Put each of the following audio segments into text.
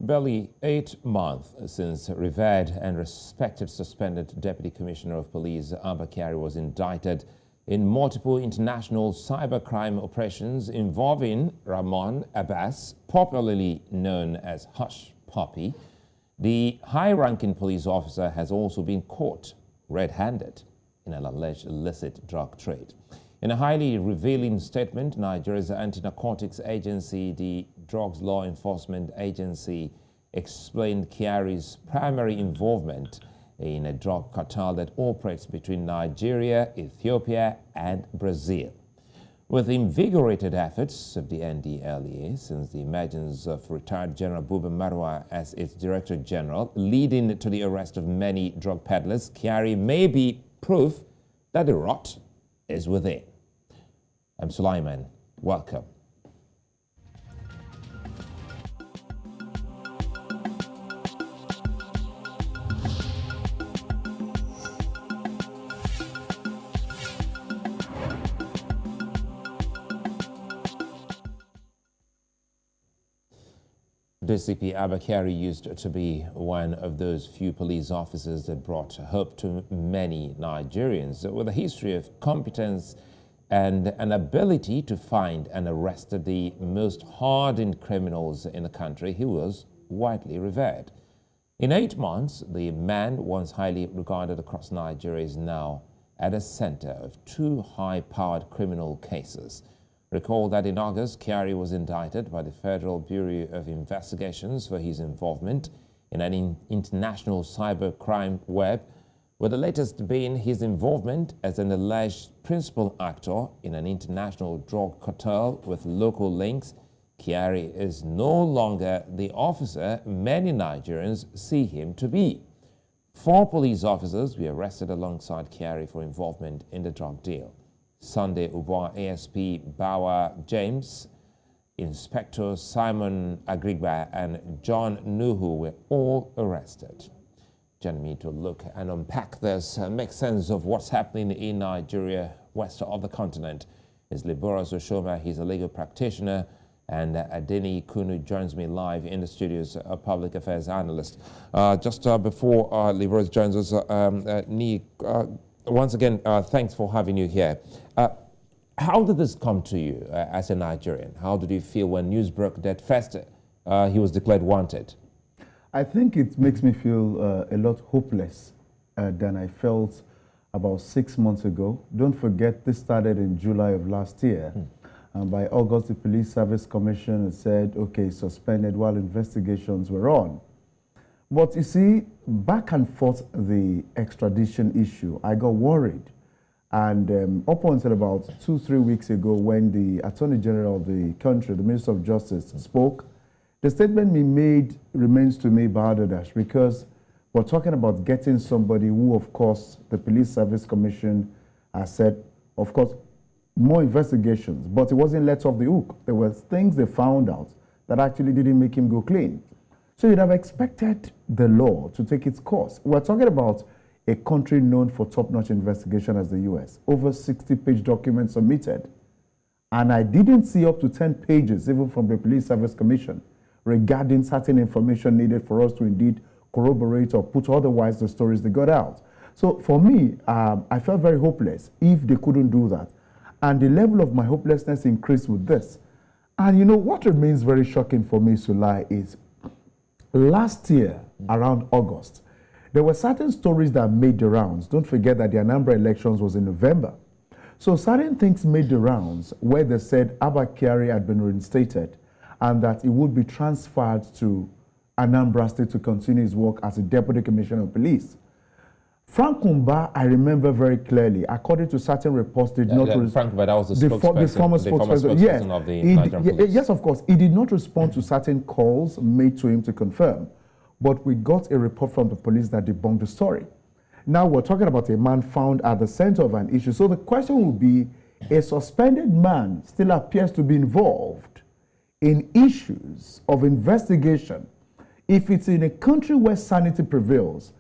Barely 8 months since revered and respected suspended Deputy Commissioner of Police Abba Kyari was indicted in multiple international cybercrime operations involving Ramon Abbas, popularly known as Hush Puppy, the high-ranking police officer has also been caught red-handed in an alleged illicit drug trade. In a highly revealing statement, Nigeria's anti-narcotics agency, the Drugs Law Enforcement Agency, explained Kyari's primary involvement in a drug cartel that operates between Nigeria, Ethiopia, and Brazil. With invigorated efforts of the NDLEA since the emergence of retired General Buba Marwa as its Director General, leading to the arrest of many drug peddlers, Kyari may be proof that the rot is within. I'm Sulaiman. Welcome. DCP Abba Kyari used to be one of those few police officers that brought hope to many Nigerians. With a history of competence and an ability to find and arrest the most hardened criminals in the country, he was widely revered. In 8 months, the man, once highly regarded across Nigeria, is now at the center of 2 high-powered criminal cases. Recall that in August, Kyari was indicted by the Federal Bureau of Investigations for his involvement in an international cybercrime web, with the latest being his involvement as an alleged principal actor in an international drug cartel with local links. Kyari is no longer the officer many Nigerians see him to be. 4 police officers were arrested alongside Kyari for involvement in the drug deal. Sunday Ubwa ASP Bawa James, Inspector Simon Agrigba, and John Nuhu were all arrested. Joining me to look and unpack this and make sense of what's happening in Nigeria, west of the continent, is Liborous Oshoma. He's a legal practitioner, and Adeniyi Kunnu joins me live in the studios, a public affairs analyst. Just before Liborous joins us, once again, thanks for having you here. How did this come to you as a Nigerian? How did you feel when news broke that first he was declared wanted? I think it makes me feel a lot hopeless than I felt about 6 months ago. Don't forget, this started in July of last year. And by August, the Police Service Commission said, okay, suspended while investigations were on. But you see, back and forth the extradition issue, I got worried. And up until about 2-3 weeks ago, when the Attorney General of the country, the Minister of Justice, spoke, the statement he made remains to me balderdash, because we're talking about getting somebody who, of course, the Police Service Commission has said, of course, more investigations, but it wasn't let off the hook. There were things they found out that actually didn't make him go clean. So you'd have expected the law to take its course. We're talking about a country known for top-notch investigation as the US. Over 60-page documents submitted. And I didn't see up to 10 pages, even from the Police Service Commission, regarding certain information needed for us to indeed corroborate or put otherwise the stories they got out. So for me, I felt very hopeless if they couldn't do that. And the level of my hopelessness increased with this. And you know, what remains very shocking for me, Sulai, is last year, around August, there were certain stories that made the rounds. Don't forget that the Anambra elections was in November. So certain things made the rounds where they said Abba Kyari had been reinstated and that he would be transferred to Anambra State to continue his work as a Deputy Commissioner of Police. Frank Kumba, I remember very clearly, according to certain reports, did not respond. Frank Kumba, that was the former spokesperson yes, of the Nigerian police. Yes, of course. He did not respond to certain calls made to him to confirm. But we got a report from the police that debunked the story. Now we're talking about a man found at the center of an issue. So the question would be, a suspended man still appears to be involved in issues of investigation. If it's in a country where sanity prevails,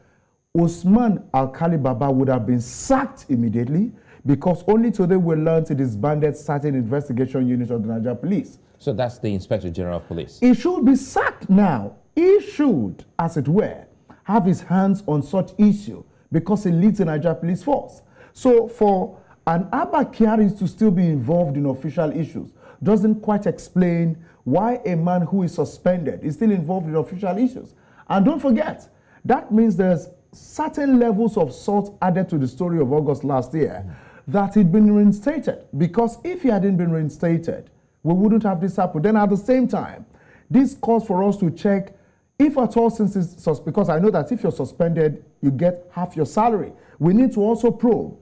Usman Alkali Baba would have been sacked immediately, because only today we learned he disbanded certain investigation units of the Nigeria police. So that's the Inspector General of Police. He should be sacked now. he should, as it were, have his hands on such issue because he leads the Nigeria Police Force. So for an Abba Kyari to still be involved in official issues doesn't quite explain why a man who is suspended is still involved in official issues. And don't forget, that means there's certain levels of salt added to the story of August last year that he'd been reinstated. Because if he hadn't been reinstated, we wouldn't have this happen. Then at the same time, this calls for us to check if at all, since it's because I know that if you're suspended, you get half your salary. We need to also probe,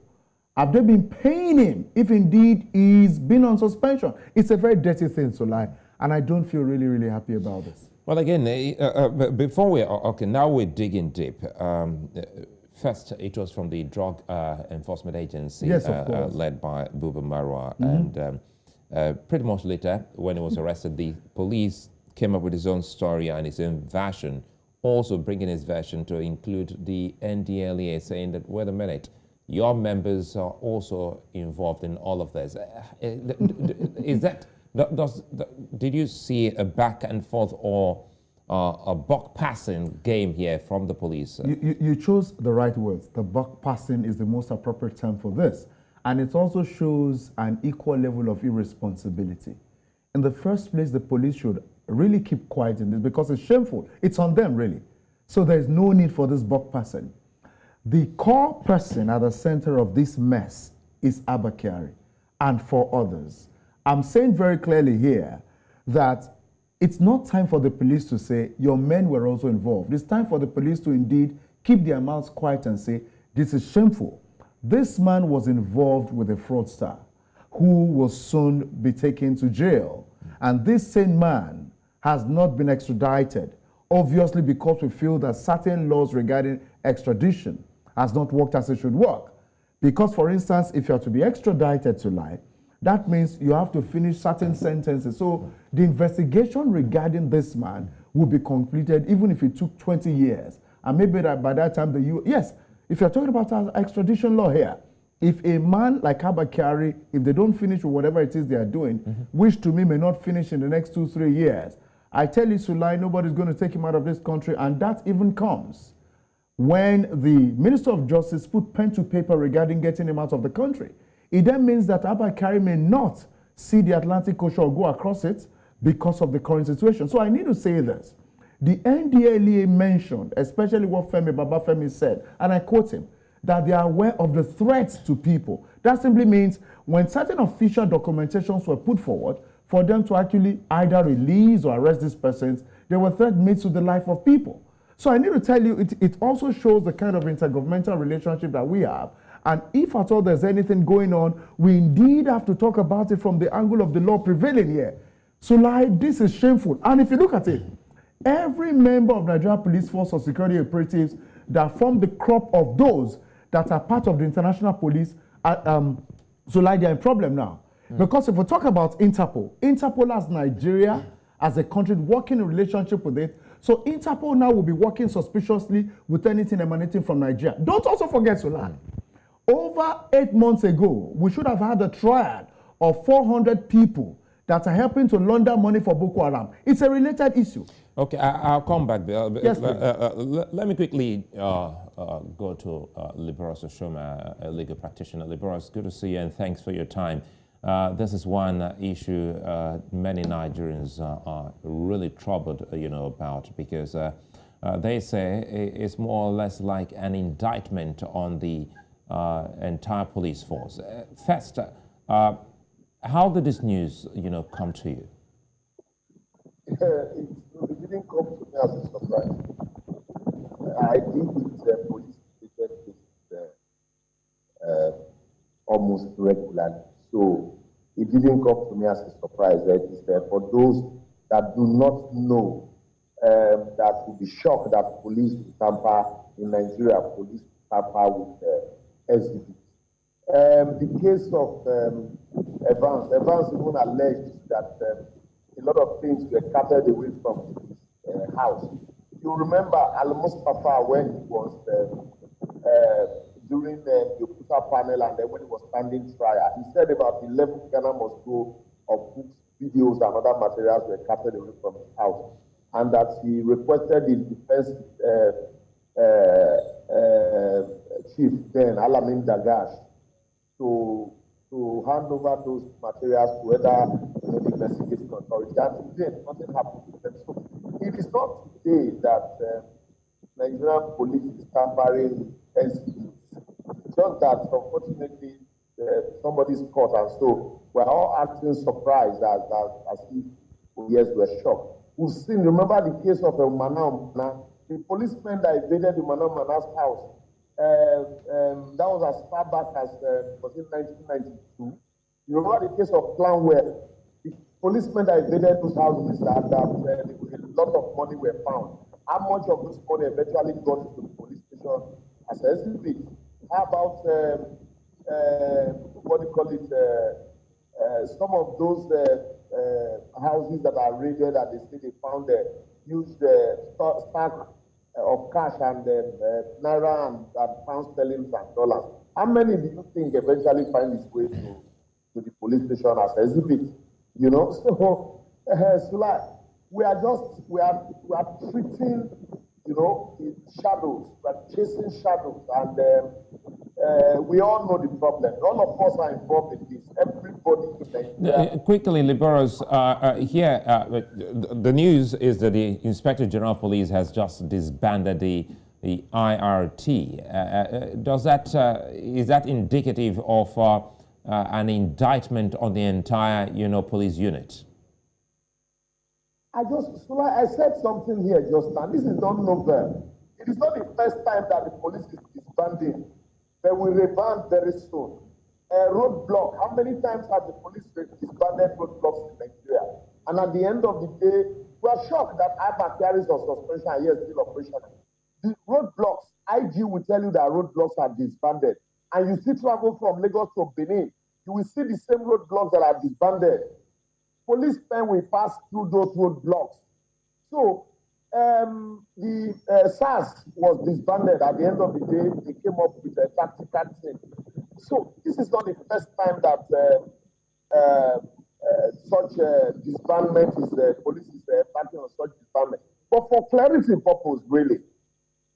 have they been paying him if indeed he's been on suspension? It's a very dirty thing to lie, and I don't feel really, really happy about this. Well, again, before we, okay, now we're digging deep. First, it was from the Drug Enforcement Agency, yes, of course. led by Buba Marwa, and pretty much later, when he was arrested, the police came up with his own story and his own version, also bringing his version to include the NDLEA, saying that, wait a minute, your members are also involved in all of this. Is that, did you see a back and forth or a buck passing game here from the police? You chose the right words. The buck passing is the most appropriate term for this. And it also shows an equal level of irresponsibility. In the first place, the police should really keep quiet in this because it's shameful. It's on them, really. So there's no need for this buck passing. The core person at the center of this mess is Abba Kyari, and for others. I'm saying very clearly here that it's not time for the police to say, your men were also involved. It's time for the police to indeed keep their mouths quiet and say, this is shameful. This man was involved with a fraudster who will soon be taken to jail. And this same man has not been extradited, obviously because we feel that certain laws regarding extradition has not worked as it should work. Because, for instance, if you are to be extradited to lie, that means you have to finish certain sentences. So the investigation regarding this man will be completed even if it took 20 years. And maybe that by that time, yes, if you're talking about our extradition law here, if a man like Abba Kyari, if they don't finish with whatever it is they are doing, which to me may not finish in the next 2-3 years, I tell you, Sulaiman, nobody's going to take him out of this country, and that even comes when the Minister of Justice put pen to paper regarding getting him out of the country. It then means that Abba Kyari may not see the Atlantic Ocean or go across it because of the current situation. So I need to say this. The NDLEA mentioned, especially what Femi said, and I quote him, that they are aware of the threats to people. That simply means when certain official documentations were put forward for them to actually either release or arrest these persons, there were threats made to the life of people. So I need to tell you, it also shows the kind of intergovernmental relationship that we have. And if at all there's anything going on, we indeed have to talk about it from the angle of the law prevailing here. So like, this is shameful. And if you look at it, every member of Nigeria Police Force or security operatives that form the crop of those that are part of the international police, so like they're in problem now. Because if we talk about Interpol has Nigeria as a country working in relationship with it. So Interpol now will be working suspiciously with anything emanating from Nigeria. Don't also forget, Sulaiman, over 8 months ago, we should have had a trial of 400 people that are helping to launder money for Boko Haram. It's a related issue. Okay, I'll come back there. Yes, let me quickly go to Liborous Oshoma, a legal practitioner. Liborous, good to see you, and thanks for your time. This is one issue many Nigerians are really troubled, about, because they say it's more or less like an indictment on the entire police force. First, how did this news, come to you? It didn't come to me as a surprise. I deal with police cases almost regularly, so it didn't come to me as a surprise. That is for those that do not know, that will be shocked that police tamper in Nigeria, police tamper with SDP. The case of Evans even alleged that a lot of things were carted away from his house. You remember Al-Mustafa when he was during the Okuta panel, and then when he was standing trial, he said about 11 Ghana must go of books, videos, and other materials were carted away from his house. and that he requested the defense chief then, Alamin Dagash, to hand over those materials to the investigating authority. And today, nothing happened with them. So it is not today that Nigerian police is tampering SEs. Just that, unfortunately, somebody's caught, and so we're all acting surprised as if, yes, we're shocked. We've seen, remember the case of Umana, the policeman that invaded Umana's house. That was as far back as was in 1992. You remember the case of Clanwell, the policemen that invaded those houses that a lot of money were found. How much of this money eventually got to the police station as a exhibit? How about what do you call it? Some of those houses that are raided and they say they found a huge stack of cash and naira and pound sterling and dollars. How many do you think eventually find its way to the police station as exhibit? You know, so Sulaiman, we are treating, you know, shadows. We are chasing shadows, and we all know the problem. All of us are involved in this. Everybody in Nigeria. Quickly, Liborous, here, the news is that the Inspector General of Police has just disbanded the IRT. Is that indicative of an indictment on the entire, police unit? I said something here just now. This is not novel. It is not the first time that the police is disbanding. They will reband very soon. Roadblock. How many times have the police disbanded roadblocks in Nigeria? And at the end of the day, we are shocked that Abba Kyari is on suspension and yet still operational. The roadblocks, IG will tell you that roadblocks are disbanded. And you still travel from Lagos to Benin, you will see the same roadblocks that are disbanded. Policemen will pass through those roadblocks. So the SARS was disbanded. At the end of the day, they came up with a tactical thing. So this is not the first time that such disbandment is, police is acting on such disbandment. But for clarity purpose, really,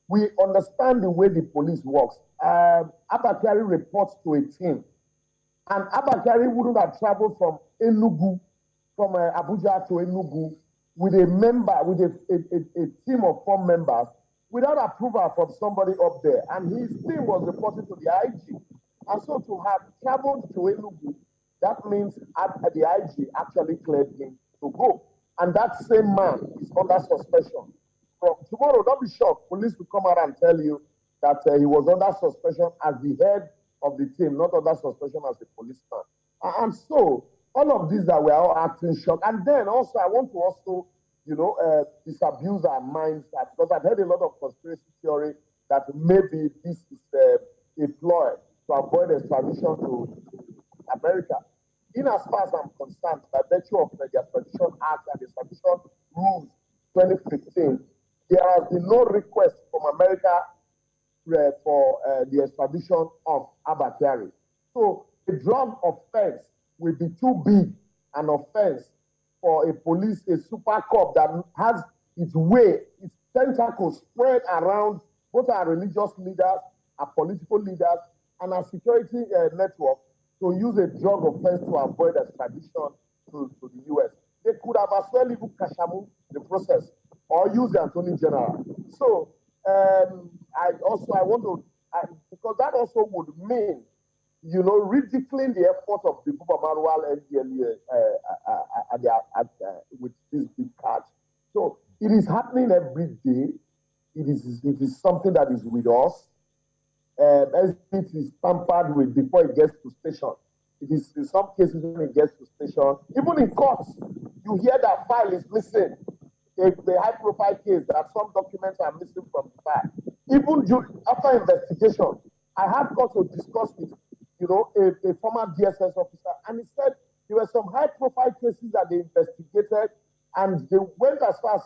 we understand the way the police works. Abba Kyari reports to a team. And Abba Kyari wouldn't have traveled from Enugu, from Abuja to Enugu, with a team of 4 members, without approval from somebody up there. And his team was reporting to the IG. And so to have traveled to Enugu, that means the IG actually cleared him to go. And that same man is under suspension. From tomorrow, don't be shocked. Police will come out and tell you that he was under suspension as the head of the team, not under suspension as a policeman. And so, all of these that we are all acting shocked. And then also, I want to also, disabuse our minds, because I've heard a lot of conspiracy theory that maybe this is a ploy to avoid extradition to America. In as far as I'm concerned, by virtue of the Extradition Act and the Extradition Rules 2015, there has been no request from America for the extradition of Abba Kyari. So the drug offense will be too big an offense for a police, a super cop that has its way, its tentacles spread around both our religious leaders, our political leaders, and our security network to use a drug offense to avoid extradition to the US. They could have as well even cashamu the process or use the Attorney General. So I want to, because that also would mean, ridiculing the effort of the Buba Marwal NDLEA with this big catch. So it is happening every day. It is something that is with us. As it is tampered with before it gets to station. It is in some cases when it gets to station, even in courts, you hear that file is missing. A high-profile case that some documents are missing from the file. Even after investigation, I had got to discuss with, a former DSS officer, and he said there were some high-profile cases that they investigated, and they went as far as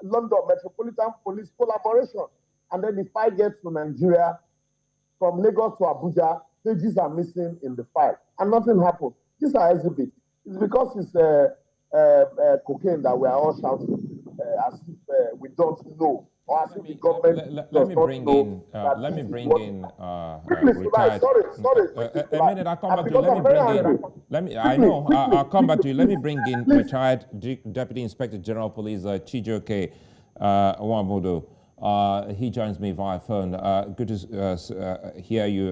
London Metropolitan Police collaboration, and then the file gets to Nigeria. From Lagos to Abuja, pages are missing in the file, and nothing happened. These are exhibits. It's because it's cocaine that we are all shouting as if we don't know, or as if the government does not know that let me this is bring what... in Quickly, retired. Sorry. A minute, I'll come back to you. Because I'm very angry. I'll come back to you. Let me bring in retired Deputy Inspector General of Police Chijioke Nwobodo. He joins me via phone. Good to hear you,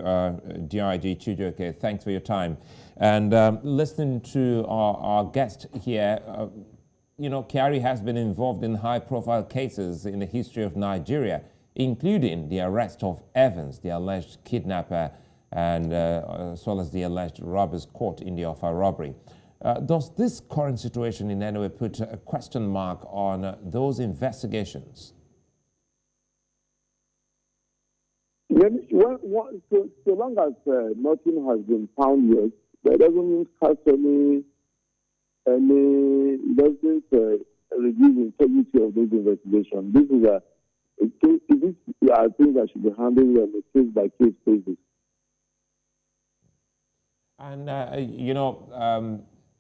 DIG Chijioke. Thanks for your time. And listening to our guest here, you know, Kyari has been involved in high-profile cases in the history of Nigeria, including the arrest of Evans, the alleged kidnapper, and as well as the alleged robbers caught in the Offa robbery. Does this current situation in any way put a question mark on those investigations? So long as nothing has been found yet, that doesn't cast any doesn't reduce the integrity of those investigations. These are things that should be handled on a case-by-case basis. And, you know,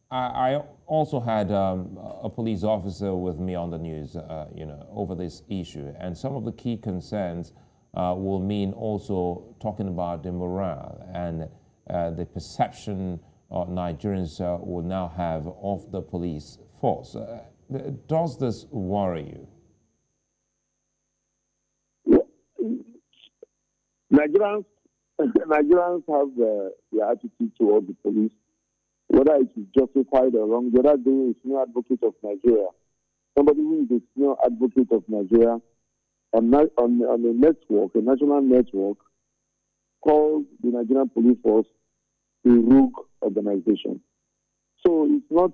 I also had a police officer with me on the news, you know, over this issue. And some of the key concerns will mean also talking about the morale and the perception Nigerians will now have of the police force. Does this worry you? Nigerians have the attitude towards the police, whether it is justified or wrong. The other day, a senior advocate of Nigeria, somebody who is a senior advocate of Nigeria, on a network, a national network, called the Nigerian police force a rogue organization. So it's not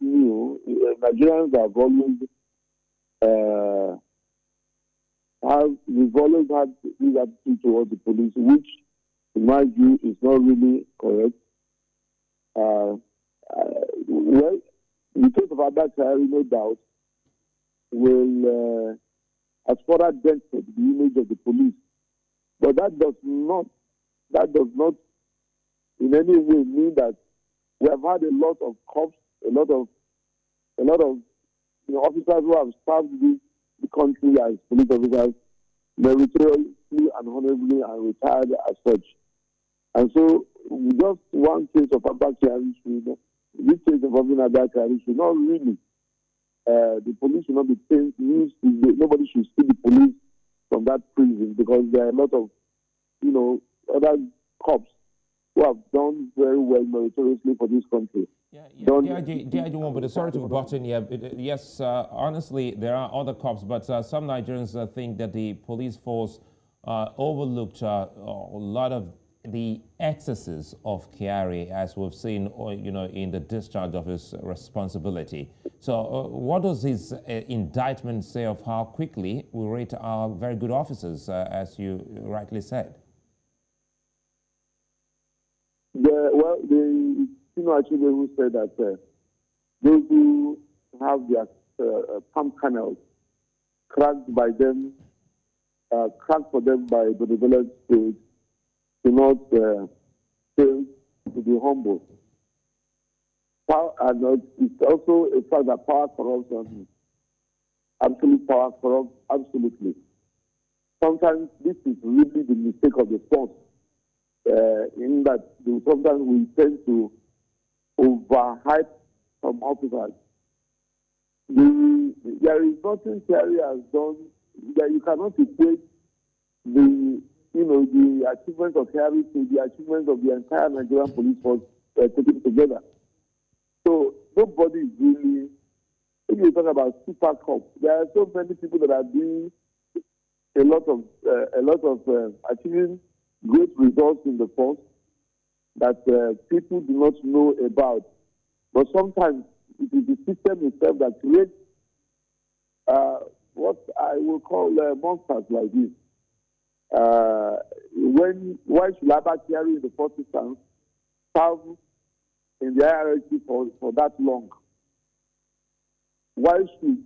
new. Nigerians have always had this attitude towards the police, which, in my view, is not really correct. Well, the case of Abba Kyari, no doubt, will has further dented the image of the police, but that does not in any way mean that we have had a lot of cops, a lot of officers who have served the country as police officers meritoriously and honorably and retired as such. And so, just one case of Abba Kyari, this case involving Abba Kyari should not really, the police should not be trained. Nobody should see the police from that prison, because there are a lot of, other cops who have done very well meritoriously for this country. But sorry to butt in here. Yes, honestly, there are other cops, but some Nigerians think that the police force overlooked a lot of the excesses of Kyari, as we've seen, in the discharge of his responsibility. So, what does his indictment say of how quickly we rate our very good officers, as you rightly said? Actually, who said that those who have their pump canals cracked for them by benevolent spirits, do not fail to be humble. And it's also a fact that power corrupts, absolute power corrupts, absolutely. Sometimes this is really the mistake of the force, in that sometimes we tend to overhype some officers. There is nothing Kyari has done that you cannot equate the achievements of Kyari to the achievements of the entire Nigerian police force taken together. So nobody is really. If you talk about super cops, there are so many people that are doing a lot of achieving great results in the force that people do not know about. But sometimes it is the system itself that creates what I will call monsters like this. Why should Abba Kyari in the first instance serve in the hierarchy for that long? Why should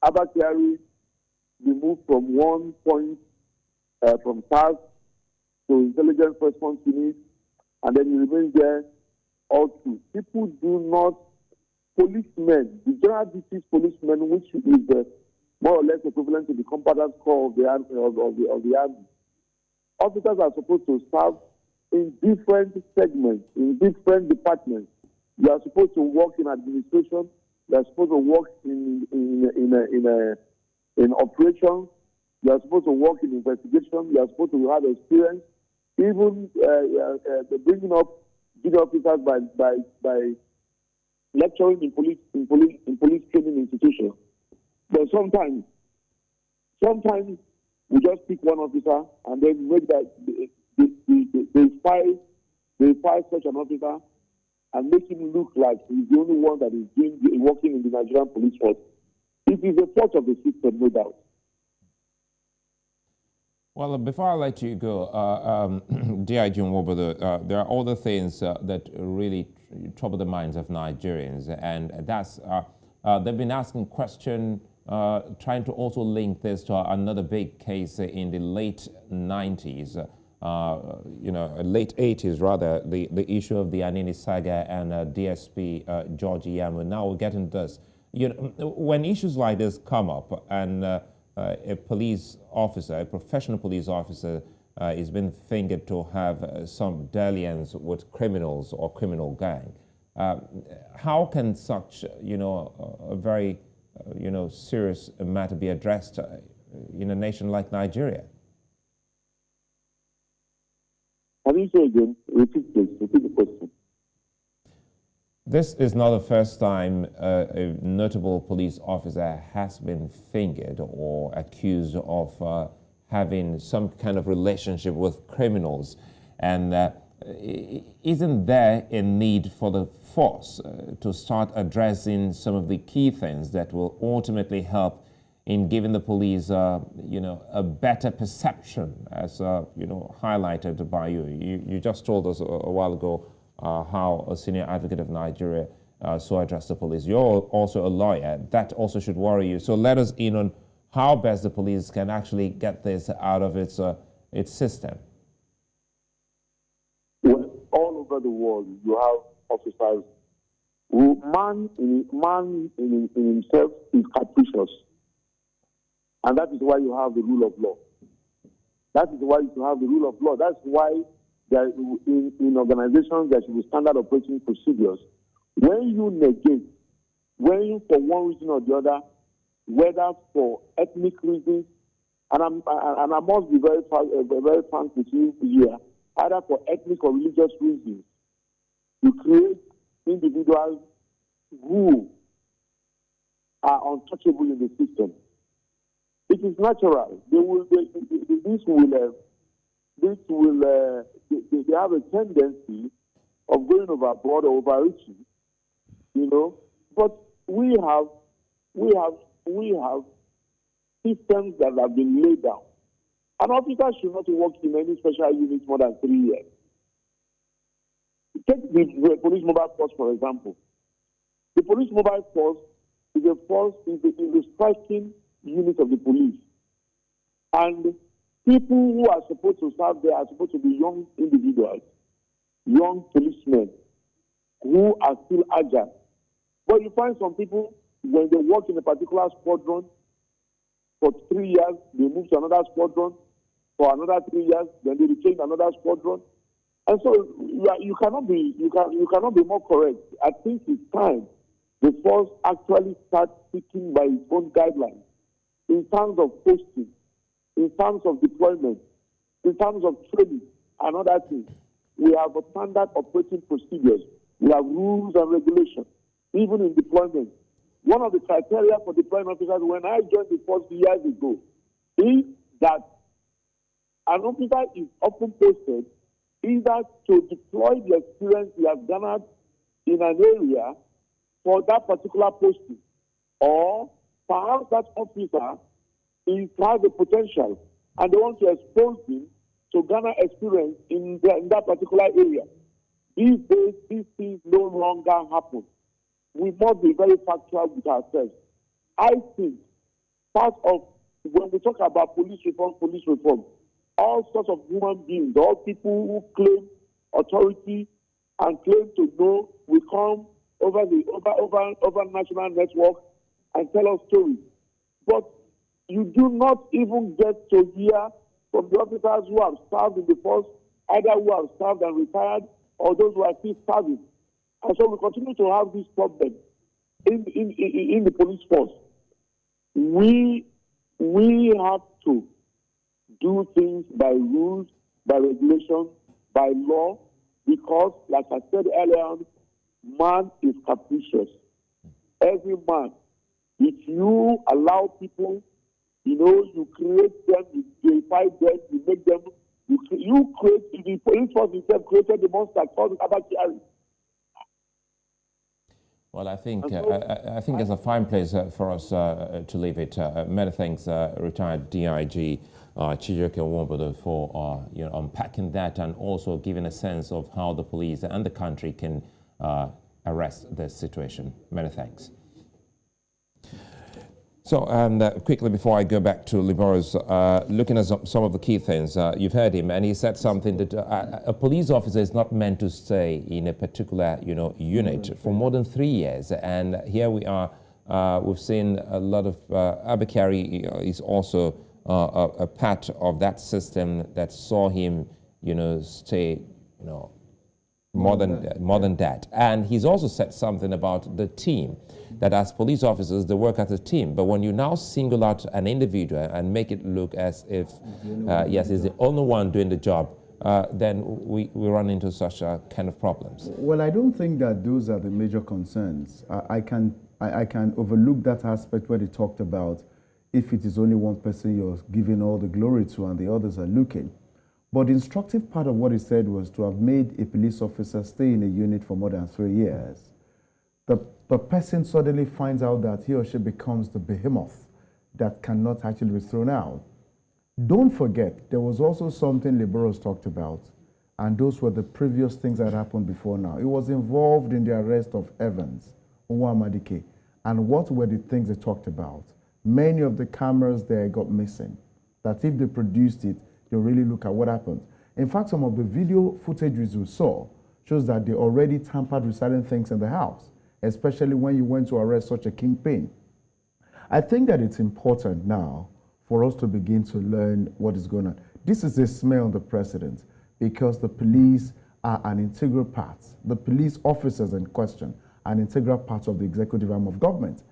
Abba Kyari be moved from one point, from SARS to intelligence response unit, and then he remains there all through? People do not policemen, the general duties policemen, which is more or less equivalent to the combatants corps of the army. Officers are supposed to serve in different segments, in different departments. You are supposed to work in administration. You are supposed to work in operations. You are supposed to work in investigation. You are supposed to have experience. Even bringing up junior officers by lecturing in police training institutions. But sometimes we just pick one officer and then make that they fire such an officer and make him look like he's the only one that is working in the Nigerian police force. It is a fault of the system, no doubt. Well, before I let you go, DIG Nwobodo, there are other things that really trouble the minds of Nigerians, and that's they've been asking questions, trying to also link this to another big case in the late 90s, late 80s rather, the issue of the Adeniyi saga and DSP George Yamu. Now we're getting this. When issues like this come up and a police officer, a professional police officer, is being fingered to have some dalliance with criminals or criminal gang. How can such, a very, serious matter be addressed in a nation like Nigeria? Can you say again? Repeat the question. This is not the first time a notable police officer has been fingered or accused of having some kind of relationship with criminals. And isn't there a need for the force to start addressing some of the key things that will ultimately help in giving the police, a better perception, as, highlighted by you? You just told us a while ago how a senior advocate of Nigeria so addressed the police. You're also a lawyer. That also should worry you. So let us in on how best the police can actually get this out of its system. Well, all over the world, you have officers who man in himself is capricious. And that is why you have the rule of law. That is why you have the rule of law. That's why there, in organizations, there should be standard operating procedures. When you negate, when you, for one reason or the other, whether for ethnic reasons, and I must be very frank with you here, either for ethnic or religious reasons, you create individuals who are untouchable in the system. It is natural. They have a tendency of going overboard or overreaching, But we have systems that have been laid down. An officer should not work in any special unit more than 3 years. Take the police mobile force, for example. The police mobile force is a striking unit of the police. And people who are supposed to serve there are supposed to be young individuals, young policemen who are still agile. But you find some people, when they work in a particular squadron for 3 years, they move to another squadron for another 3 years, then they retain another squadron. And so you cannot be more correct. I think it's time the force actually starts speaking by its own guidelines in terms of posting, in terms of deployment, in terms of training and other things. We have a standard operating procedures. We have rules and regulations, even in deployment. One of the criteria for deploying officers when I joined the force years ago is that an officer is often posted either to deploy the experience he has garnered in an area for that particular posting, or perhaps that officer has the potential and they want to expose him to garner experience in that particular area. These days, these things no longer happen. We must be very factual with ourselves. I think part of, when we talk about police reform, all sorts of human beings, all people who claim authority and claim to know, will come over national network and tell us stories. But you do not even get to hear from the officers who have served in the force, either who have served and retired or those who are still serving. And so we continue to have this problem in the police force. We have to do things by rules, by regulation, by law, because, like I said earlier on, man is capricious. Every man. If you allow people, you create them, you deify them, you make them, you create, the police force itself created the monster called Abba Kyari. Well, I think it's a fine place for us to leave it. Many thanks, retired DIG Chijioke Nwobodo, for unpacking that and also giving a sense of how the police and the country can arrest this situation. Many thanks. So, quickly before I go back to Liborous, looking at some of the key things, you've heard him, and he said something that a police officer is not meant to stay in a particular, unit for more than 3 years. And here we are. We've seen a lot of Abba Kyari is also a part of that system that saw him, stay, more than that. And he's also said something about the team, that as police officers, they work as a team. But when you now single out an individual and make it look as if, yes, he's the only one doing the job, then we run into such kind of problems. Well, I don't think that those are the major concerns. I can overlook that aspect where they talked about if it is only one person you're giving all the glory to and the others are looking. But the instructive part of what he said was to have made a police officer stay in a unit for more than 3 years. The person suddenly finds out that he or she becomes the behemoth that cannot actually be thrown out. Don't forget, there was also something Liborous talked about, and those were the previous things that happened before now. It was involved in the arrest of Evans, Nwamadike, and what were the things they talked about? Many of the cameras there got missing, that if they produced it, they'll really look at what happened. In fact, some of the video footage we saw shows that they already tampered with certain things in the house, especially when you went to arrest such a kingpin. I think that it's important now for us to begin to learn what is going on. This is a smear on the president because the police are an integral part. The police officers in question are an integral part of the executive arm of government.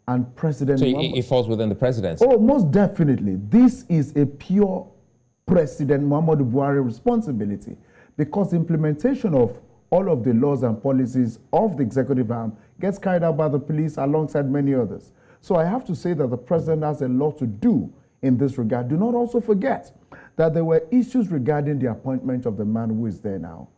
And President So it falls within the presidency? Oh, most definitely. This is a pure President Muhammadu Buhari responsibility because the implementation of all of the laws and policies of the executive arm gets carried out by the police alongside many others. So I have to say that the president has a lot to do in this regard. Do not also forget that there were issues regarding the appointment of the man who is there now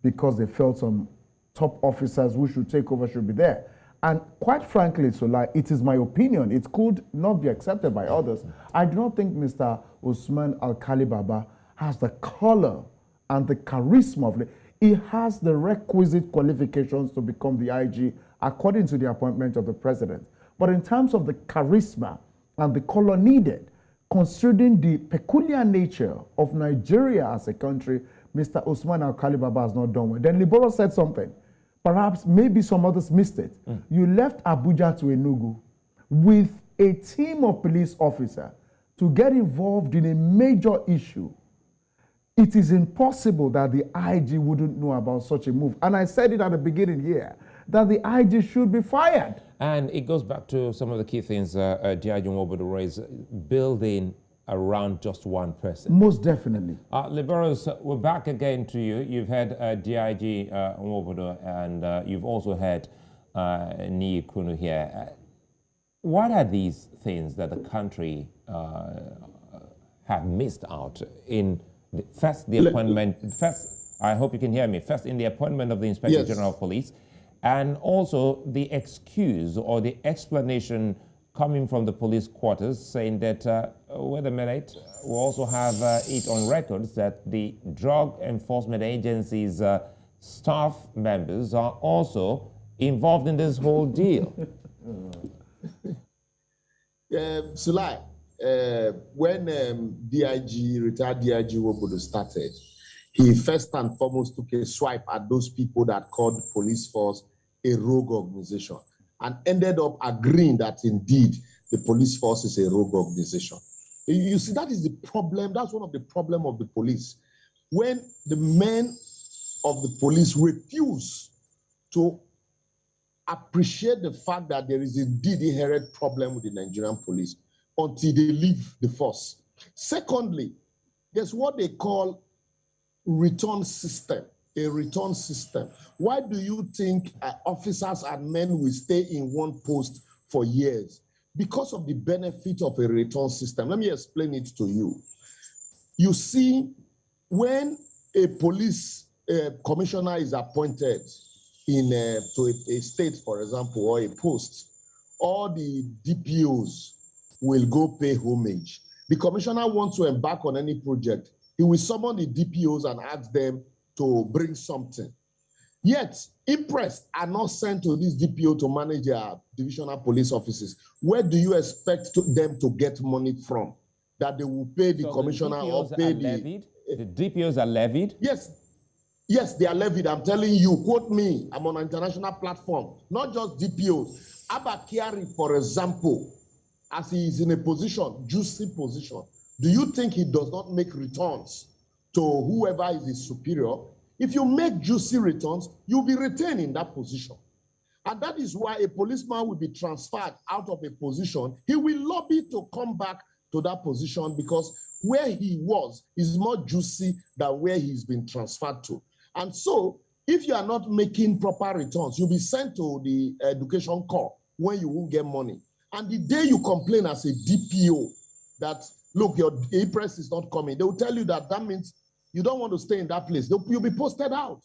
because they felt some top officers who should take over should be there. And quite frankly, it is my opinion. It could not be accepted by others. I do not think Mr. Usman Alkali Baba has the color and the charisma of it. He has the requisite qualifications to become the IG according to the appointment of the president. But in terms of the charisma and the color needed, considering the peculiar nature of Nigeria as a country, Mr. Usman Alkali Baba has not done well. Then Liborous said something. Perhaps maybe some others missed it. You left Abuja to Enugu with a team of police officers to get involved in a major issue. It is impossible that the IG wouldn't know about such a move. And I said it at the beginning here, that the IG should be fired. And it goes back to some of the key things DIG Nwobodo raised, building around just one person. Most definitely. Liborous, we're back again to you. You've had DIG Nwobodo, and you've also had Kunnu here. What are these things that the country have missed out in? The appointment, I hope you can hear me, first in the appointment of the Inspector General of Police, and also the excuse or the explanation coming from the police quarters saying that, wait a minute, we also have it on records that the Drug Enforcement Agency's staff members are also involved in this whole deal. Sulai, when retired DIG Nwobodo started, he first and foremost took a swipe at those people that called the police force a rogue organization and ended up agreeing that indeed the police force is a rogue organization. You see, that is the problem. That's one of the problems of the police. When the men of the police refuse to appreciate the fact that there is indeed inherent problem with the Nigerian police until they leave the force. Secondly, there's what they call return system, a return system. Why do you think officers and men will stay in one post for years? Because of the benefit of a return system. Let me explain it to you. You see, when a police commissioner is appointed to a state, for example, or a post, all the DPOs will go pay homage. The commissioner wants to embark on any project. He will summon the DPOs and ask them to bring something. Yet, impressed are not sent to this DPO to manage their divisional police offices. Where do you expect them to get money from? That they will pay the commissioner or pay the... The DPOs are levied? Yes. Yes, they are levied. I'm telling you, quote me, I'm on an international platform, not just DPOs. Abba Kyari, for example, as he is in a position, juicy position, do you think he does not make returns to whoever is his superior? If you make juicy returns, you'll be retained in that position. And that is why a policeman will be transferred out of a position. He will lobby to come back to that position because where he was is more juicy than where he's been transferred to. And so, if you are not making proper returns, you'll be sent to the education corps when you won't get money. And the day you complain as a DPO that, look, your press is not coming, they will tell you that that means you don't want to stay in that place. You'll be posted out.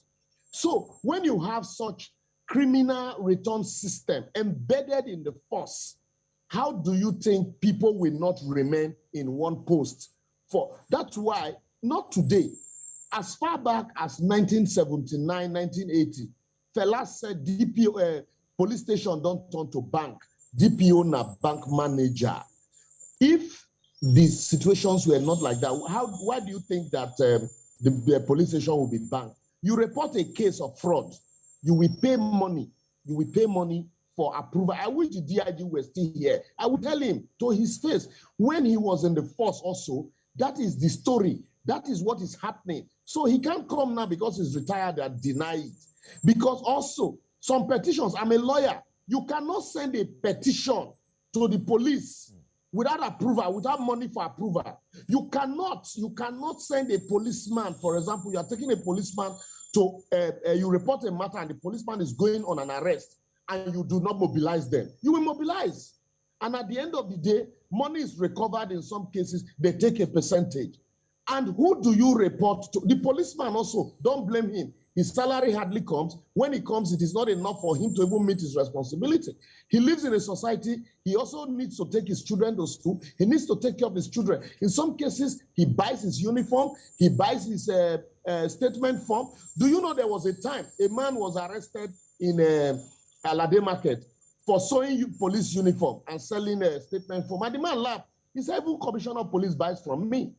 So when you have such criminal return system embedded in the force, how do you think people will not remain in one post? That's why, not today, as far back as 1979, 1980, Fela said DPO, police station don't turn to bank. DPO na bank manager. If these situations were not like that, why do you think that the police station will be banked? You report a case of fraud, you will pay money. You will pay money for approval. I wish the DIG were still here. I would tell him to his face, when he was in the force also, that is the story. That is what is happening. So he can't come now because he's retired and deny it. Because also, some petitions, I'm a lawyer, you cannot send a petition to the police without approval, without money for approval. You cannot send a policeman, for example, you are taking a policeman to, you report a matter and the policeman is going on an arrest and you do not mobilize them. You will mobilize. And at the end of the day, money is recovered in some cases, they take a percentage. And who do you report to? The policeman also, don't blame him. His salary hardly comes. When he comes, it is not enough for him to even meet his responsibility. He lives in a society. He also needs to take his children to school. He needs to take care of his children. In some cases, he buys his uniform. He buys his statement form. Do you know there was a time a man was arrested in Aledeh market for sewing police uniform and selling a statement form? And the man laughed. He said, even commissioner of police buys from me.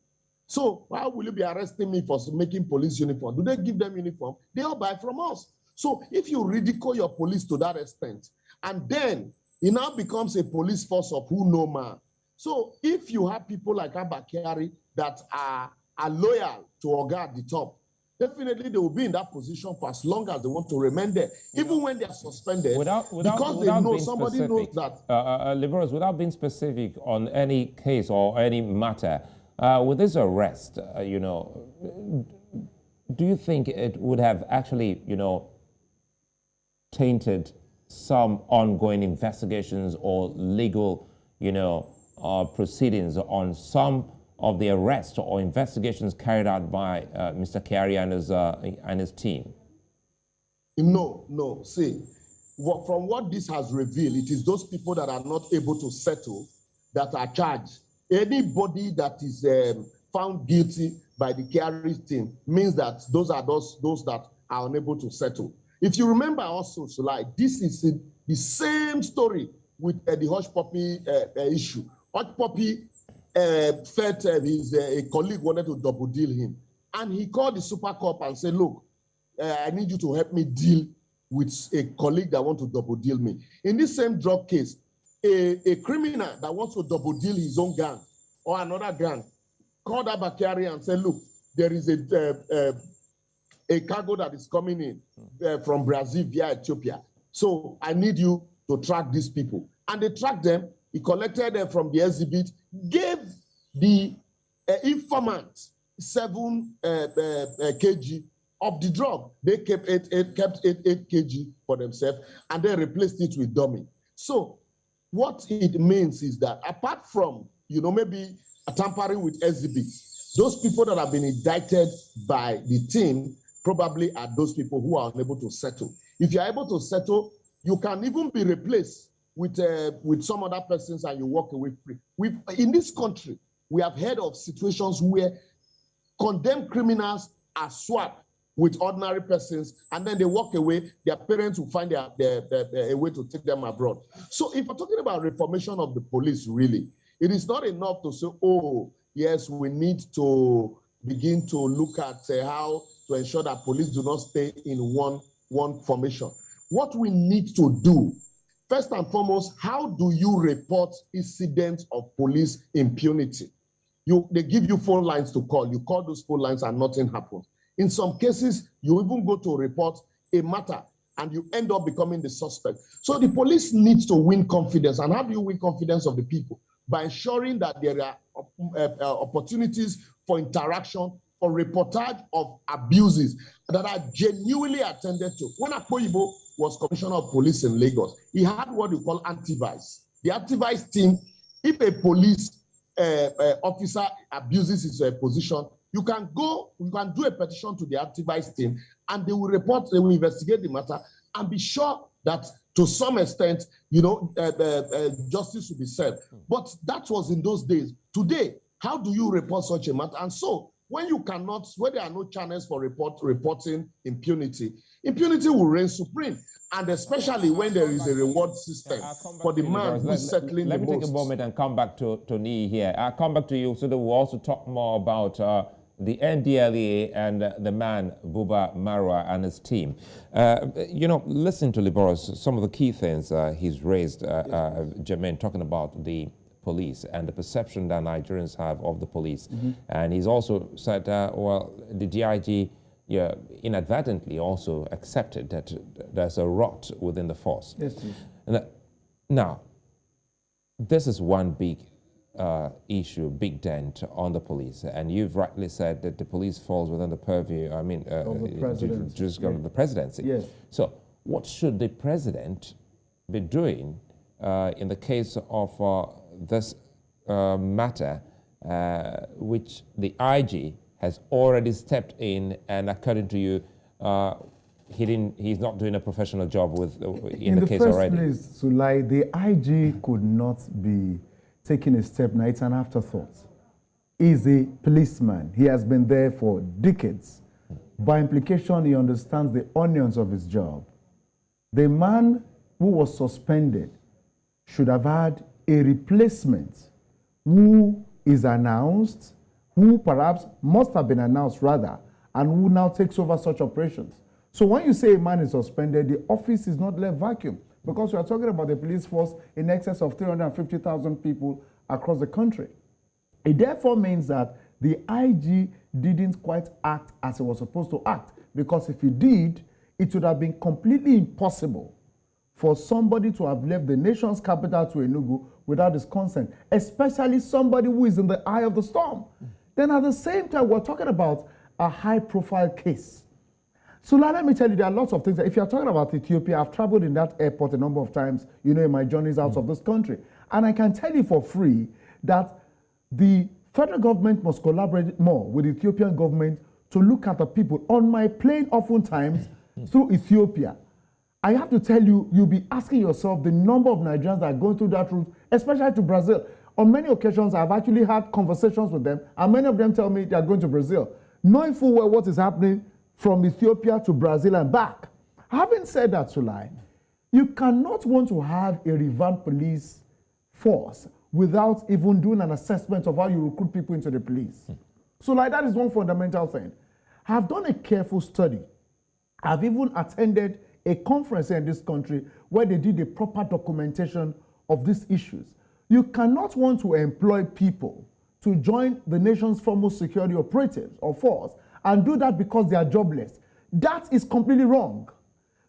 So why will you be arresting me for making police uniform? Do they give them uniform? They all buy from us. So if you ridicule your police to that extent, and then it now becomes a police force of who know man. So if you have people like Abba Kyari that are loyal to Oga at the top, definitely they will be in that position for as long as they want to remain there, even when they are suspended, because they know somebody knows that. Liborous, without being specific on any case or any matter, with this arrest, you know, do you think it would have actually, you know, tainted some ongoing investigations or legal, you know, proceedings on some of the arrests or investigations carried out by Mr. Kyari and his team? No. See, from what this has revealed, it is those people that are not able to settle that are charged. Anybody that is found guilty by the Kyari team means that those are those that are unable to settle. If you remember also, Sulaiman, this is the same story with the Hush Puppy issue. Hush Puppy felt a colleague wanted to double deal him. And he called the Super Cop and said, look, I need you to help me deal with a colleague that wants to double deal me. In this same drug case, a criminal that wants to double deal his own gang or another gang called Abba Kyari and said, look, there is a cargo that is coming in from Brazil via Ethiopia. So I need you to track these people. And they tracked them. He collected them from the exhibit, gave the informant 7 kg of the drug. They kept 8 kg for themselves, and then replaced it with dummy. So what it means is that apart from, maybe tampering with exhibits, those people that have been indicted by the team probably are those people who are unable to settle. If you're able to settle, you can even be replaced with some other persons and you walk away free. In this country, we have heard of situations where condemned criminals are swapped with ordinary persons, and then they walk away. Their parents will find a way to take them abroad. So if we're talking about reformation of the police, really, it is not enough to say, oh, yes, we need to begin to look at how to ensure that police do not stay in one formation. What we need to do, first and foremost, how do you report incidents of police impunity? They give you phone lines to call. You call those phone lines and nothing happens. In some cases, you even go to report a matter and you end up becoming the suspect. So the police needs to win confidence. And how do you win confidence of the people? By ensuring that there are opportunities for interaction, for reportage of abuses that are genuinely attended to. When Akpoyibo was commissioner of police in Lagos, he had what we call anti-vice. The anti-vice team, if a police officer abuses his position, you can do a petition to the anti-vice team, and they will investigate the matter and be sure that to some extent, justice will be served. But that was in those days. Today, how do you report such a matter? And so, when there are no channels for reporting impunity will reign supreme. And especially when there is a reward system for the man who's settling the most. Let me take a moment and come back to Nii here. I'll come back to you so that we'll also talk more about the NDLEA and the man, Buba Marwa, and his team. Listen to Liborous, some of the key things he's raised, Jermaine, talking about the police and the perception that Nigerians have of the police. Mm-hmm. And he's also said, the DIG inadvertently also accepted that there's a rot within the force. Yes, please. Now, this is one big issue, big dent on the police. And you've rightly said that the police falls within the purview, of the presidency. Yes. So what should the president be doing in the case of this matter, which the IG has already stepped in, and according to you, he's not doing a professional job in the case already? In the first place, Sulai, the IG could not be taking a step now. It's an afterthought. He's a policeman. He has been there for decades. By implication, he understands the onions of his job. The man who was suspended should have had a replacement who is announced, who perhaps must have been announced rather, and who now takes over such operations. So when you say a man is suspended, the office is not left vacuum, because we are talking about the police force in excess of 350,000 people across the country. It therefore means that the IG didn't quite act as it was supposed to act, because if he did, it would have been completely impossible for somebody to have left the nation's capital to Enugu without his consent, especially somebody who is in the eye of the storm. Then at the same time, we're talking about a high-profile case. So now let me tell you, there are lots of things. If you're talking about Ethiopia, I've traveled in that airport a number of times, in my journeys out of this country. And I can tell you for free that the federal government must collaborate more with the Ethiopian government to look at the people. On my plane, oftentimes, through Ethiopia, I have to tell you, you'll be asking yourself the number of Nigerians that are going through that route, especially to Brazil. On many occasions, I've actually had conversations with them, and many of them tell me they are going to Brazil, knowing full well what is happening from Ethiopia to Brazil and back. Having said that, Sulai, you cannot want to have a revamped police force without even doing an assessment of how you recruit people into the police. Sulai, that is one fundamental thing. I've done a careful study. I've even attended a conference here in this country where they did a proper documentation of these issues. You cannot want to employ people to join the nation's foremost security operatives or force and do that because they are jobless. That is completely wrong.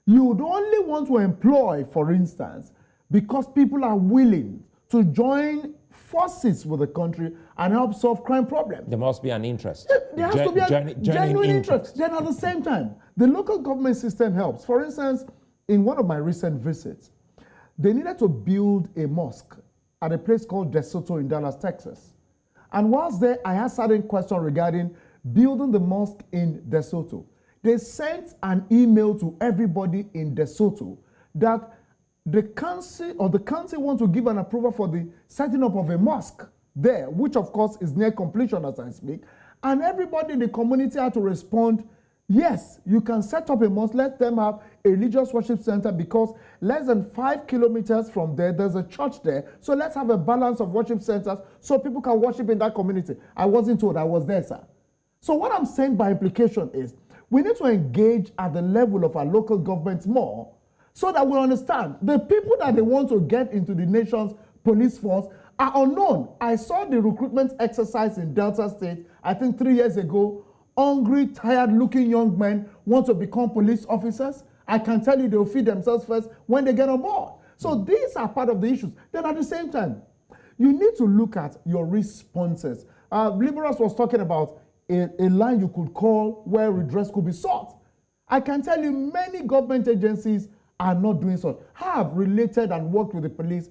You would only want to employ, for instance, because people are willing to join forces with the country and help solve crime problems. There must be an interest. There has to be a genuine interest. Then at the same time, the local government system helps. For instance, in one of my recent visits, they needed to build a mosque at a place called DeSoto in Dallas, Texas. And whilst there, I had certain questions regarding building the mosque in DeSoto. They sent an email to everybody in DeSoto that the council want to give an approval for the setting up of a mosque there, which of course is near completion as I speak. And everybody in the community had to respond, yes, you can set up a mosque, let them have a religious worship center because less than 5 kilometers from there, there's a church there. So let's have a balance of worship centers so people can worship in that community. I wasn't told, I was there, sir. So what I'm saying by implication is we need to engage at the level of our local governments more so that we understand the people that they want to get into the nation's police force are unknown. I saw the recruitment exercise in Delta State, I think 3 years ago. Hungry, tired-looking young men want to become police officers. I can tell you they'll feed themselves first when they get on board. So these are part of the issues. Then at the same time, you need to look at your responses. Liborous was talking about a line you could call where redress could be sought. I can tell you many government agencies are not doing so. Have related and worked with the police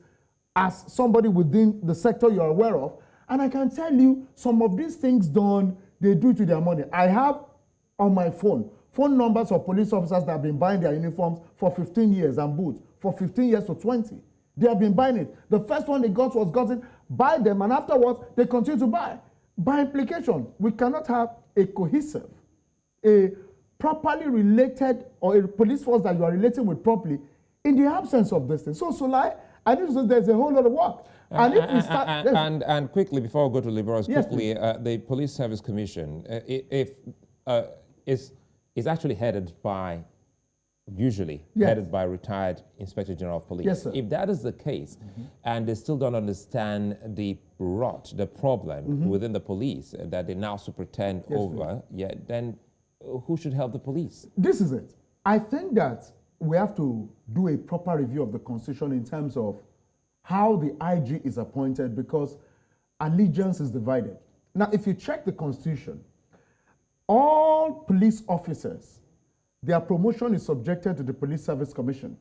as somebody within the sector you're aware of. And I can tell you some of these things done, they do it with their money. I have on my phone numbers of police officers that have been buying their uniforms for 15 years and boots for 15 years to 20. They have been buying it. The first one they got was gotten by them, and afterwards they continue to buy. By implication, we cannot have a cohesive, a properly related, or a police force that you are relating with properly in the absence of this thing. So, I need to say there's a whole lot of work. And if we start... And quickly, before I go to Liborous, yes, quickly, the Police Service Commission is actually headed by, usually, yes, headed by retired Inspector General of Police. Yes, sir. If that is the case, and they still don't understand the rot, the problem within the police that they now superintend over, then who should help the police? This is it. I think that we have to do a proper review of the Constitution in terms of how the IG is appointed, because allegiance is divided. Now, if you check the Constitution, all police officers, their promotion is subjected to the Police Service Commission,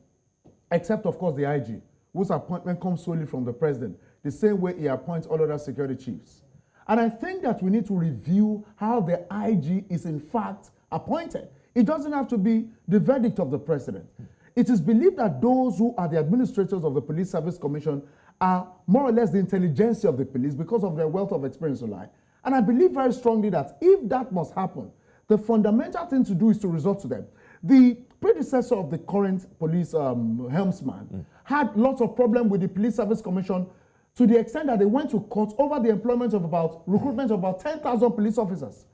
except, of course, the IG, whose appointment comes solely from the president, the same way he appoints all other security chiefs. And I think that we need to review how the IG is, in fact, appointed. It doesn't have to be the verdict of the president. It is believed that those who are the administrators of the Police Service Commission are more or less the intelligentsia of the police because of their wealth of experience in life. And I believe very strongly that if that must happen, the fundamental thing to do is to resort to them. The predecessor of the current police helmsman had lots of problems with the Police Service Commission to the extent that they went to court over the recruitment of about 10,000 police officers.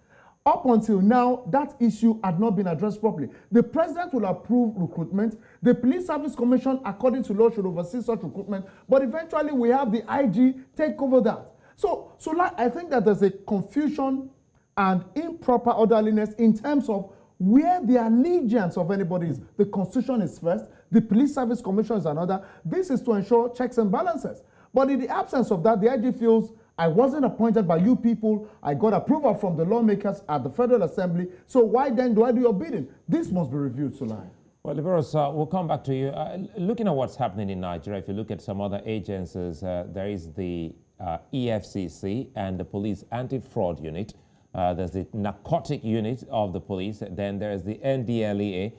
Up until now, that issue had not been addressed properly. The president will approve recruitment. The Police Service Commission, according to law, should oversee such recruitment. But eventually, we have the IG take over that. So I think that there's a confusion and improper orderliness in terms of where the allegiance of anybody is. The Constitution is first. The Police Service Commission is another. This is to ensure checks and balances. But in the absence of that, the IG feels, I wasn't appointed by you people. I got approval from the lawmakers at the Federal Assembly. So why then do I do your bidding? This must be reviewed, Sulaiman. Well, Liborous, we'll come back to you. Looking at what's happening in Nigeria, if you look at some other agencies, there is the EFCC and the Police Anti-Fraud Unit. There's the Narcotic Unit of the police. Then there's the NDLEA.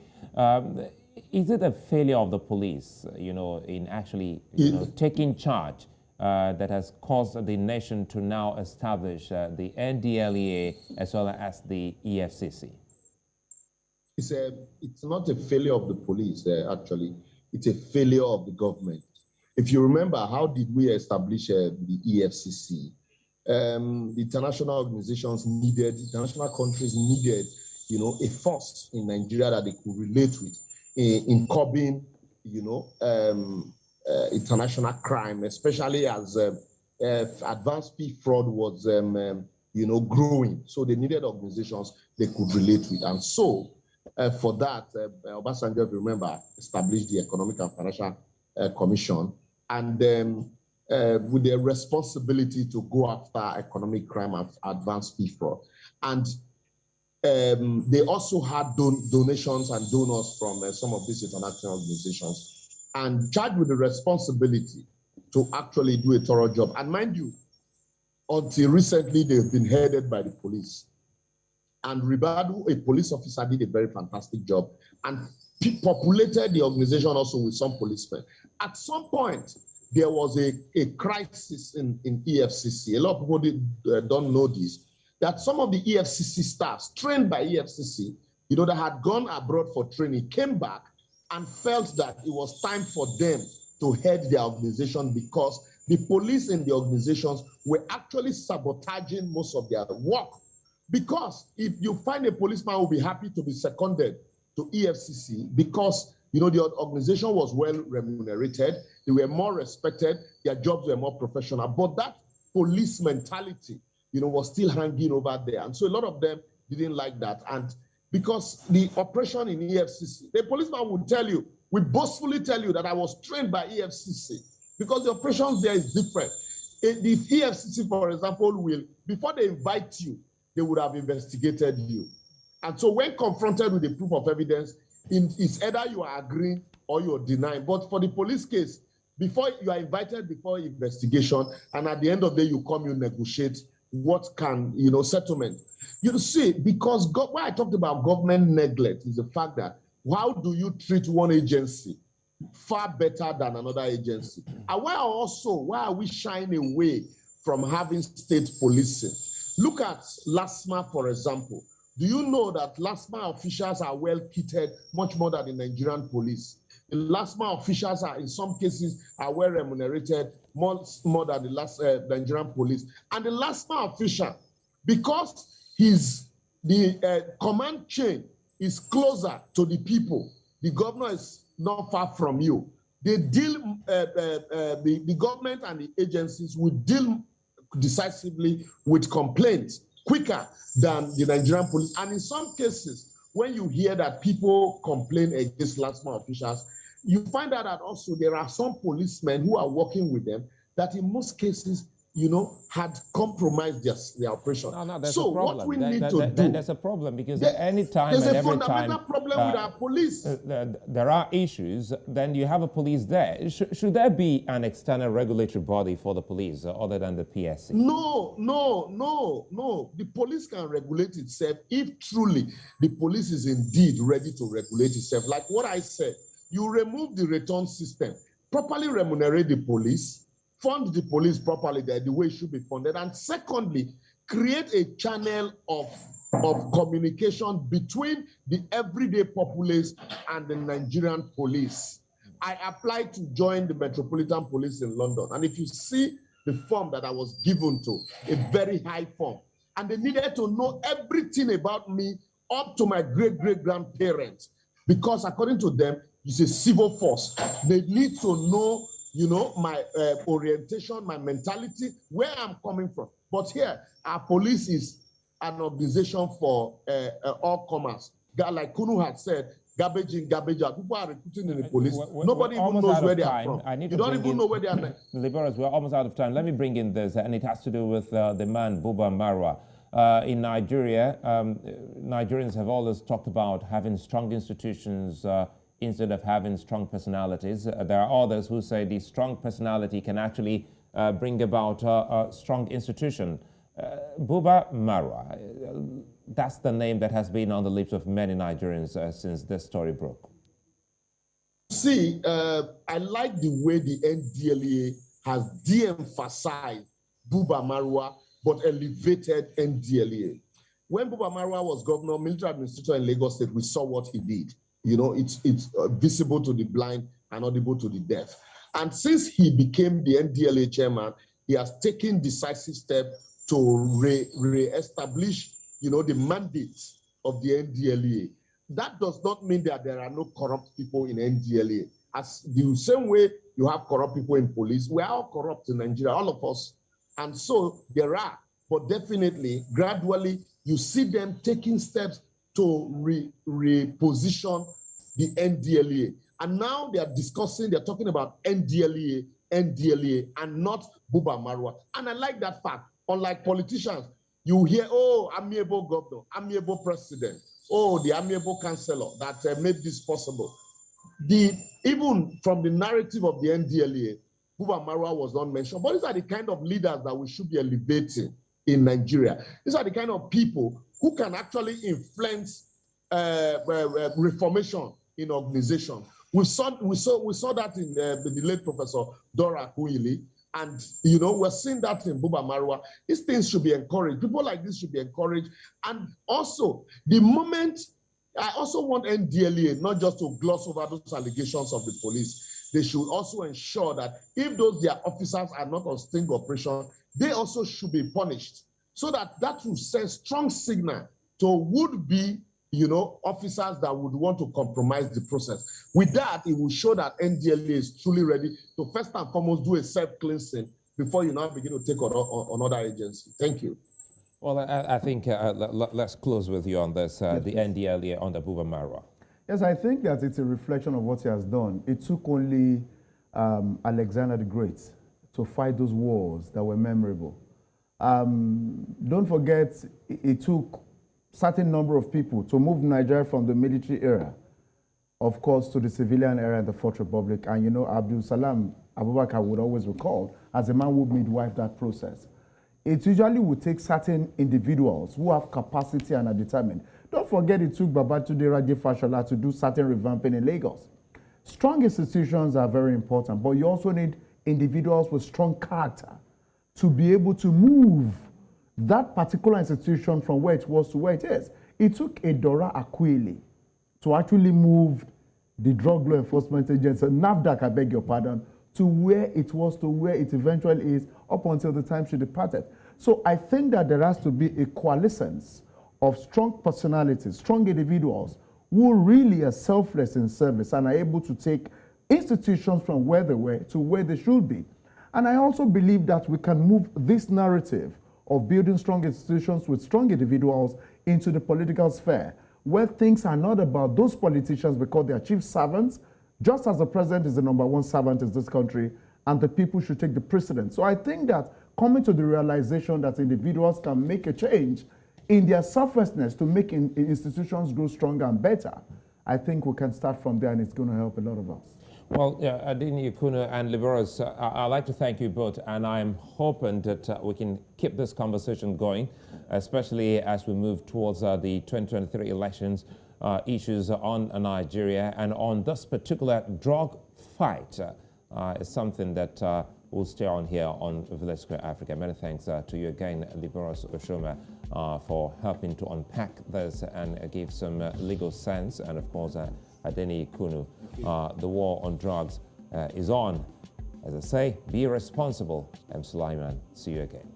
Is it a failure of the police, in actually taking charge that has caused the nation to now establish the NDLEA as well as the EFCC? It's not a failure of the police, actually. It's a failure of the government. If you remember, how did we establish the EFCC? The international organizations needed, international countries needed, a force in Nigeria that they could relate with. in curbing, international crime, especially as advanced fee fraud was, growing. So they needed organizations they could relate with. And so for that, Obasanjo, if you remember, established the Economic and Financial Commission, and with the responsibility to go after economic crime and advanced fee fraud. And they also had donations and donors from some of these international organizations, and charged with the responsibility to actually do a thorough job. And mind you, until recently, they've been headed by the police. And Ribadu, a police officer, did a very fantastic job and populated the organization also with some policemen. At some point, there was a crisis in EFCC. A lot of people don't know this, that some of the EFCC staffs trained by EFCC, that had gone abroad for training, came back and felt that it was time for them to head their organization because the police in the organizations were actually sabotaging most of their work. Because if you find a policeman who will be happy to be seconded to EFCC because the organization was well remunerated, they were more respected, their jobs were more professional, but that police mentality, was still hanging over there. And so a lot of them didn't like that. And because the operation in EFCC, the policeman would boastfully tell you that I was trained by EFCC because the operations there is different. The EFCC, for example, before they invite you, they would have investigated you. And so when confronted with the proof of evidence, it's either you are agreeing or you're denying. But for the police case, before you are invited before investigation, and at the end of the day, you negotiate what can, settlement. You see, because why I talked about government neglect is the fact that how do you treat one agency far better than another agency? And why are we shying away from having state policing? Look at LASMA, for example. Do you know that LASMA officials are well kitted much more than the Nigerian police? The LASMA officials are, in some cases, are well remunerated more than the Nigerian police. And the LASMA official, because the command chain is closer to the people, the governor is not far from you. They deal, the government and the agencies will deal decisively with complaints quicker than the Nigerian police. And in some cases, when you hear that people complain against LASMA officials, you find out that also there are some policemen who are working with them that in most cases, had compromised their operation. No, there's so a problem. What we need to do... There's a problem because any time and every time... There's a fundamental problem with our police. There are issues, then you have a police there. Should there be an external regulatory body for the police other than the PSC? No. The police can regulate itself if truly the police is indeed ready to regulate itself. Like what I said, you remove the return system, properly remunerate the police, fund the police properly the way it should be funded, and secondly, create a channel of communication between the everyday populace and the Nigerian police. I applied to join the Metropolitan Police in London, and if you see the form that I was given to, a very high form, and they needed to know everything about me up to my great-great-grandparents, because according to them, it's a civil force. They need to know my orientation, my mentality, where I'm coming from. But here, our police is an organization for all comers. Like Kunnu had said, garbage in, garbage out. People are recruiting in the police. Nobody even knows where they are from. You don't even know where they are. Liborous, we're almost out of time. Let me bring in this, and it has to do with the man, Buba Marwa. In Nigeria, Nigerians have always talked about having strong institutions instead of having strong personalities. There are others who say the strong personality can actually bring about a strong institution. Buba Marwa, that's the name that has been on the lips of many Nigerians since this story broke. See, I like the way the NDLEA has de-emphasized Buba Marwa, but elevated NDLEA. When Buba Marwa was governor, military administrator in Lagos State, we saw what he did. It's visible to the blind and audible to the deaf. And since he became the NDLEA chairman, he has taken decisive steps to re-establish, the mandate of the NDLEA. that does not mean that there are no corrupt people in NDLA. As the same way you have corrupt people in police, we are all corrupt in Nigeria, all of us. And so there are, but definitely, gradually, you see them taking steps to reposition the NDLA. And now they are discussing, they're talking about NDLA, and not Buba Marwa. And I like that fact. Unlike politicians, you hear, oh, amiable governor, amiable president, oh, the amiable councillor that made this possible. Even from the narrative of the NDLA, Buba Marwa was not mentioned. But these are the kind of leaders that we should be elevating in Nigeria. These are the kind of people who can actually influence reformation in organization. We saw that in the late Professor Dora Akunyili, and we're seeing that in Buba Marwa. These things should be encouraged. People like this should be encouraged. And also, the moment I also want NDLA not just to gloss over those allegations of the police. They should also ensure that if their officers are not on sting operation, they also should be punished, so that will send strong signal to would-be officers that would want to compromise the process. With that, it will show that NDLA is truly ready to first and foremost do a self-cleansing before you now begin to take on another agency. Thank you. Well, I think let's close with you on this, the NDLA under Buba Marwa. Yes, I think that it's a reflection of what he has done. It took only Alexander the Great to fight those wars that were memorable. Don't forget, it took certain number of people to move Nigeria from the military era, of course, to the civilian era in the Fourth Republic. And Abdul Salam Abubakar would always recall as a man who midwife that process. It usually would take certain individuals who have capacity and are determined. Don't forget it took Babatunde Raje Fashola to do certain revamping in Lagos. Strong institutions are very important, but you also need individuals with strong character to be able to move that particular institution from where it was to where it is. It took Dora Akunyili to actually move the drug law enforcement agency, NAFDAC, I beg your pardon, to where it was to where it eventually is up until the time she departed. So I think that there has to be a coalescence of strong personalities, strong individuals who really are selfless in service and are able to take institutions from where they were to where they should be. And I also believe that we can move this narrative of building strong institutions with strong individuals into the political sphere, where things are not about those politicians because they are chief servants, just as the president is the #1 servant in this country, and the people should take the precedence. So I think that coming to the realization that individuals can make a change in their selflessness to make institutions grow stronger and better, I think we can start from there, and it's going to help a lot of us. Well, Adeniyi, Kunnu, and Liborous, I'd like to thank you both, and I'm hoping that we can keep this conversation going, especially as we move towards the 2023 elections, issues on Nigeria, and on this particular drug fight is something that we'll stay on here on Village Square Africa. Many thanks to you again, Liborous Oshoma, for helping to unpack this and give some legal sense, and of course, Adeniyi, Kunnu. The war on drugs is on. As I say, be responsible. I'm Sulaiman. See you again.